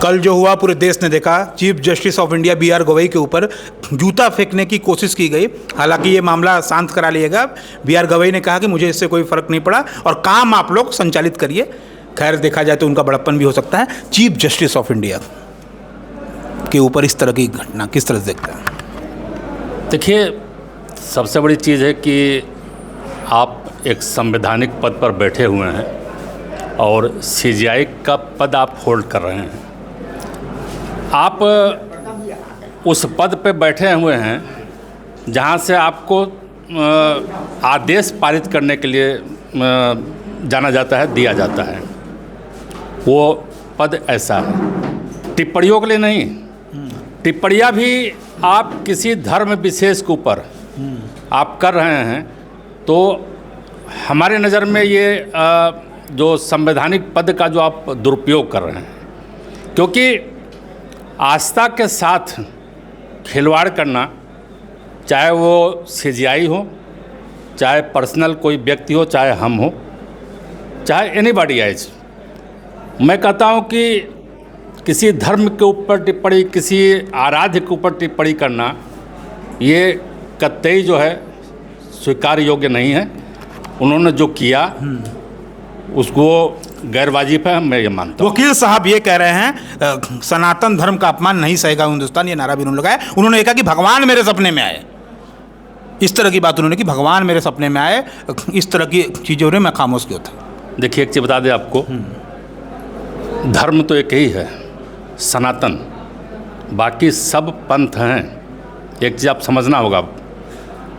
कल जो हुआ पूरे देश ने देखा। Chief justice of India B R Gavai के ऊपर जूता फेंकने की कोशिश की गई। हालांकि ये मामला शांत करा लिया गया। बी आर गवई ने कहा कि मुझे इससे कोई फर्क नहीं पड़ा और काम आप लोग संचालित करिए। खैर देखा जाए तो उनका बड़प्पन भी हो सकता है। चीफ जस्टिस ऑफ इंडिया के ऊपर इस तरह की घटना किस तरह से देखते हैं? देखिए, सबसे बड़ी चीज़ है कि आप एक संवैधानिक पद पर बैठे हुए हैं और सीजीआई का पद आप होल्ड कर रहे हैं। आप उस पद पे बैठे हुए हैं जहाँ से आपको आदेश पारित करने के लिए जाना जाता है, दिया जाता है। वो पद ऐसा है, टिप्पणियों के लिए नहीं। टिप्पणियाँ भी आप किसी धर्म विशेष के ऊपर आप कर रहे हैं तो हमारे नज़र में ये जो संवैधानिक पद का जो आप दुरुपयोग कर रहे हैं, क्योंकि आस्था के साथ खिलवाड़ करना, चाहे वो सीजीआई हो, चाहे पर्सनल कोई व्यक्ति हो, चाहे हम हो, चाहे एनीबॉडी एज, मैं कहता हूँ कि किसी धर्म के ऊपर टिप्पणी, किसी आराध्य के ऊपर टिप्पणी करना ये कतई जो है स्वीकार योग्य नहीं है। उन्होंने जो किया उसको गैर वाजिब है, मैं ये मानता हूँ। वकील साहब ये कह रहे हैं सनातन धर्म का अपमान नहीं सहेगा हिंदुस्तान, ये नारा भी उन्होंने लगाया। उन्होंने कहा कि भगवान मेरे सपने में आए, इस तरह की बात उन्होंने की, भगवान मेरे सपने में आए, इस तरह की चीज़ों ने मैं खामोश क्यों था। देखिए, एक चीज़ बता दें आपको, धर्म तो एक ही है, सनातन। बाकी सब पंथ हैं। एक चीज़ आप समझना होगा,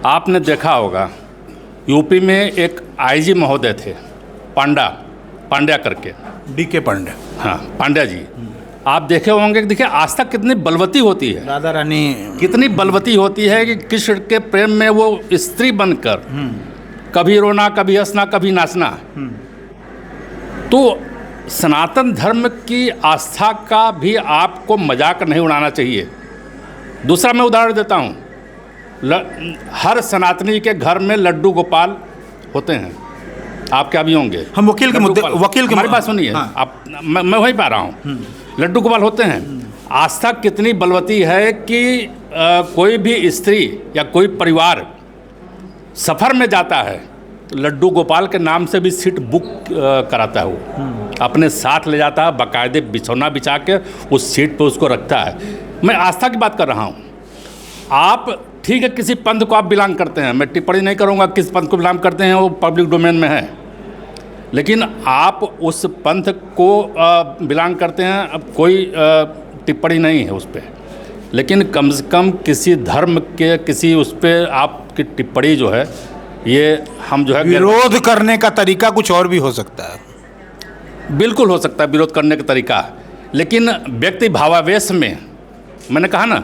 आपने देखा होगा यूपी में एक आईजी महोदय थे, पांड्या करके, डीके पांड्या, हाँ पांड्या जी। आप देखे होंगे कि देखिए आस्था कितनी बलवती होती है, राधा रानी कितनी बलवती होती है कि कृष्ण के प्रेम में वो स्त्री बनकर कभी रोना, कभी हंसना, कभी नाचना। तो सनातन धर्म की आस्था का भी आपको मजाक नहीं उड़ाना चाहिए। दूसरा मैं उदाहरण देता हूँ, हर सनातनी के घर में लड्डू गोपाल होते हैं, आपके भी होंगे। हम वकील के मुद्दे, वकील के हमारी बात सुनिए। हाँ। आप मैं वहीं पा रहा हूँ, लड्डू गोपाल होते हैं। आस्था कितनी बलवती है कि कोई भी स्त्री या कोई परिवार सफ़र में जाता है तो लड्डू गोपाल के नाम से भी सीट बुक कराता है, वो अपने साथ ले जाता है, बाकायदे बिछौना बिछा के उस सीट पे उसको रखता है। मैं आस्था की बात कर रहा हूँ। आप ठीक है, किसी पंथ को आप बिलोंग करते हैं, मैं टिप्पणी नहीं करूँगा किस पंथ को बिलोंग करते हैं, वो पब्लिक डोमेन में है। लेकिन आप उस पंथ को बिलोंग करते हैं, अब कोई टिप्पणी नहीं है उस पर। लेकिन कम से कम किसी धर्म के किसी उस पर आपकी टिप्पणी जो है, ये हम जो है विरोध करने का तरीका कुछ और भी हो सकता है। बिल्कुल हो सकता है विरोध करने का तरीका, लेकिन व्यक्ति भावावेश में, मैंने कहा ना,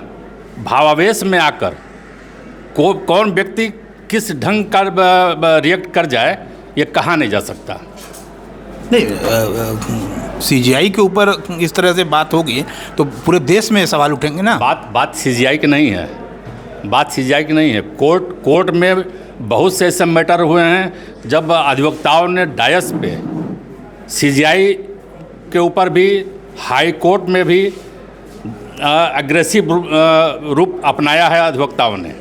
भावावेश में आकर कौन व्यक्ति किस ढंग का रिएक्ट कर जाए, ये कहा नहीं जा सकता। नहीं, सीजीआई के ऊपर इस तरह से बात होगी तो पूरे देश में सवाल उठेंगे ना। बात सीजीआई की नहीं है, बात सीजीआई की नहीं है। कोर्ट में बहुत से ऐसे मैटर हुए हैं जब अधिवक्ताओं ने डायस पे सीजीआई के ऊपर भी, हाई कोर्ट में भी अग्रेसिव रूप अपनाया है अधिवक्ताओं ने।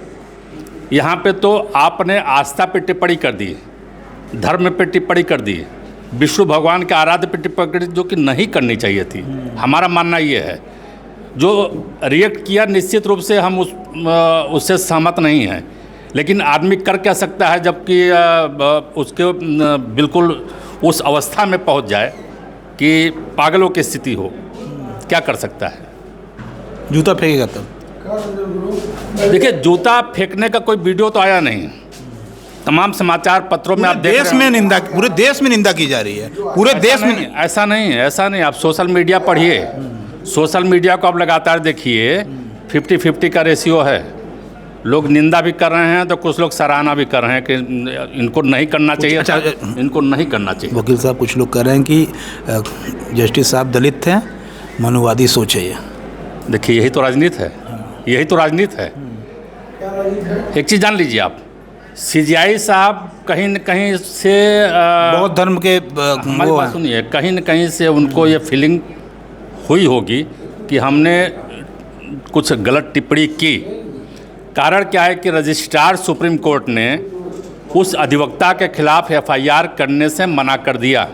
यहाँ पे तो आपने आस्था पे टिप्पणी कर दी, धर्म पे टिप्पणी कर दी, विष्णु भगवान के आराध्य पे टिप्पणी कर दी, जो कि नहीं करनी चाहिए थी। हमारा मानना ये है। जो रिएक्ट किया निश्चित रूप से हम उससे सहमत नहीं हैं, लेकिन आदमी कर क्या सकता है जबकि उसके बिल्कुल उस अवस्था में पहुंच जाए कि पागलों की स्थिति हो, क्या कर सकता है? जूता फेंकेगा तब। देखिए, जूता फेंकने का कोई वीडियो तो आया नहीं। तमाम समाचार पत्रों में आप देख रहे हैं, पूरे देश में निंदा की जा रही है, पूरे देश में। ऐसा नहीं। आप सोशल मीडिया पढ़िए, सोशल मीडिया को आप लगातार देखिए, 50-50 का रेशियो है। लोग निंदा भी कर रहे हैं तो कुछ लोग सराहना भी कर रहे हैं कि इनको नहीं करना चाहिए। अच्छा, इनको नहीं करना चाहिए। वकील साहब, कुछ लोग कह रहे हैं कि जस्टिस साहब दलित थे, मनुवादी सोच है ये। देखिए, यही तो राजनीति है, यही तो राजनीति है। एक चीज़ जान लीजिए आप, सीजीआई साहब कहीं न कहीं से बौद्ध धर्म के हमारी बात सुनिए, कहीं न कहीं से उनको ये फीलिंग हुई होगी कि हमने कुछ गलत टिप्पणी की। कारण क्या है कि रजिस्ट्रार सुप्रीम कोर्ट ने उस अधिवक्ता के खिलाफ एफआईआर करने से मना कर दिया।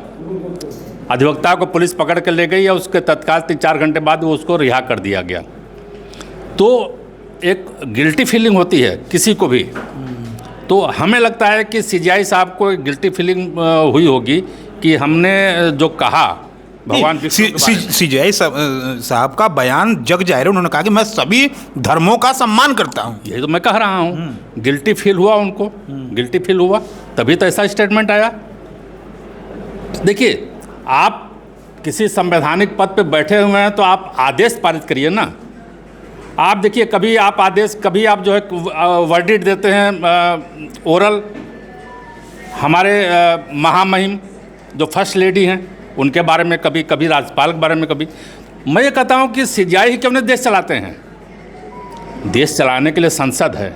अधिवक्ता को पुलिस पकड़ कर ले गई और उसके तत्काल 3-4 घंटे बाद वो उसको रिहा कर दिया गया। तो एक गिल्टी फीलिंग होती है किसी को भी। तो हमें लगता है कि सीजीआई साहब को एक गिल्टी फीलिंग हुई होगी कि हमने जो कहा भगवान सीजीआई साहब का बयान जग जाहिर है। उन्होंने कहा कि मैं सभी धर्मों का सम्मान करता हूं। यही तो मैं कह रहा हूं, गिल्टी फील हुआ उनको, गिल्टी फील हुआ, तभी तो ऐसा स्टेटमेंट आया। देखिए, आप किसी संवैधानिक पद पे बैठे हुए हैं तो आप आदेश पारित करिए ना। आप देखिए, कभी आप आदेश, कभी आप जो है वर्डिट देते हैं ओरल। हमारे महामहिम जो फर्स्ट लेडी हैं उनके बारे में, कभी कभी राज्यपाल के बारे में, कभी। मैं ये कहता हूँ कि सीजीआई ही क्यों नहीं देश चलाते हैं? देश चलाने के लिए संसद है,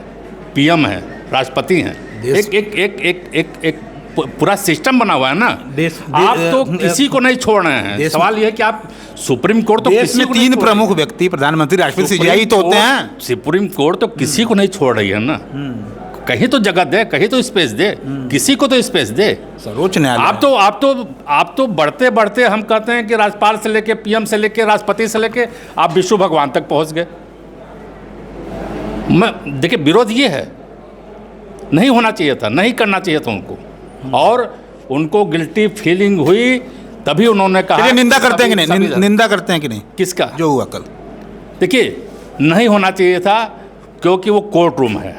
पीएम है, राष्ट्रपति हैं, एक पूरा सिस्टम बना हुआ है ना। आप तो किसी को नहीं छोड़ रहे हैं। सवाल ये है कि आप सुप्रीम कोर्ट तो देश में 3 प्रमुख व्यक्ति, प्रधानमंत्री, राष्ट्रपति, सीजीआई तो होते हैं। सुप्रीम कोर्ट तो किसी को नहीं छोड़ रही है ना। कहीं तो जगह दे, कहीं तो स्पेस दे, किसी को तो स्पेस दे। सर्वोच्च न्यायालय आप तो बढ़ते बढ़ते हम कहते हैं कि राज्यपाल से लेके, पीएम से लेके, राष्ट्रपति से लेके आप विष्णु भगवान तक पहुंच गए। मैं देखिए, विरोध ये है, नहीं होना चाहिए था, नहीं करना चाहिए था उनको, और उनको गिल्टी फीलिंग हुई तभी उन्होंने कहा। निंदा करते हैं कि नहीं? निंदा करते हैं कि नहीं किसका? जो हुआ कल। देखिए, नहीं होना चाहिए था, क्योंकि वो कोर्ट रूम है,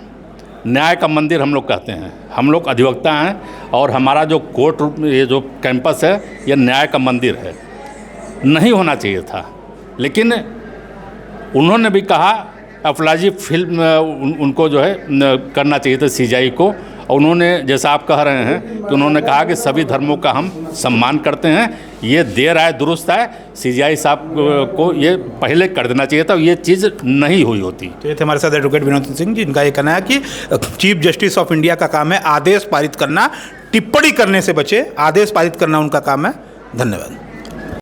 न्याय का मंदिर हम लोग कहते हैं। हम लोग अधिवक्ता हैं और हमारा जो कोर्ट रूम, ये जो कैंपस है, ये न्याय का मंदिर है। नहीं होना चाहिए था, लेकिन उन्होंने भी कहा अपलाजी फिल्म उनको जो है करना चाहिए था सीजीआई को। और उन्होंने, जैसा आप कह रहे हैं कि उन्होंने कहा कि सभी धर्मों का हम सम्मान करते हैं, ये देर आए दुरुस्त आए। सीजीआई साहब को ये पहले कर देना चाहिए था, ये चीज़ नहीं हुई होती। तो ये थे हमारे साथ एडवोकेट विनोद सिंह जी, जिनका ये कहना है कि चीफ जस्टिस ऑफ इंडिया का काम है आदेश पारित करना, टिप्पणी करने से बचे, आदेश पारित करना उनका काम है। धन्यवाद।